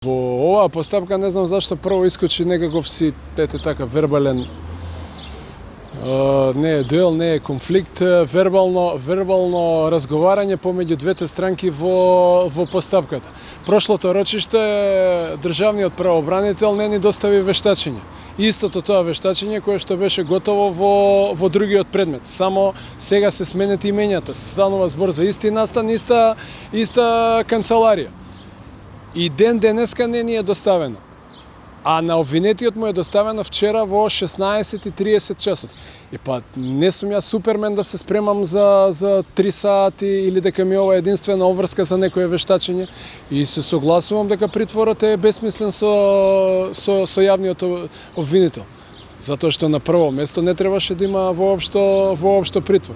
Во оваа постапка не знам зашто прво искочи некаков си така вербален не е дуел, не е конфликт, вербално разговарање помеѓу двете странки во постапката. Прошлото рочиште државниот правобранител не ни достави вештачење. Истото тоа вештачење кое што беше готово во другиот предмет. Само сега се сменет имењата. Станува збор за исти настан, иста канцеларија. И денеска не ни е доставено. А на обвинетиот му е доставено вчера во 16:30 часот. И па не сум јас супермен да се спремам за 3 сати или дека ми ова единствена обврска за некое вештачење. И се согласувам дека притворот е бесмислен со јавниот обвинител. Затоа што на прво место не требаше да има воопшто притвор.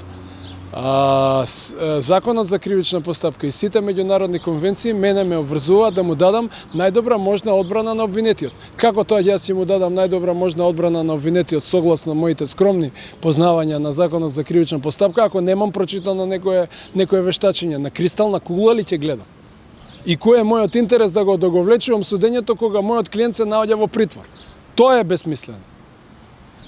Законот за кривична постапка и сите меѓународни конвенции мене ме обврзуваат да му дадам најдобра можна одбрана на обвинетиот. Како тоа јас ќе му дадам најдобра можна одбрана на обвинетиот согласно моите скромни познавања на законот за кривична постапка, ако немам прочитано некое вештачење? На кристална кугла ли ќе гледам? И кој е мојот интерес да го договлечувам судењето кога мојот клиент се наоѓа во притвор? Тоа е бесмислено.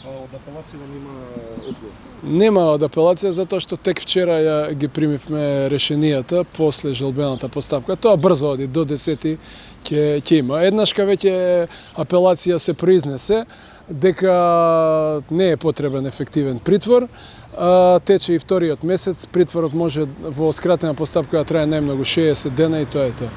Од апелација нема одговор? Нема од апелација затоа што тек вчера ги примивме решенијата после желбената постапка. Тоа брзо оди, до 10 ќе има. Еднашка веќе апелација се произнесе дека не е потребен ефективен притвор. Тече и вториот месец, притворот може во скратена постапка да трае најмногу 60 дена и тоа е тоа.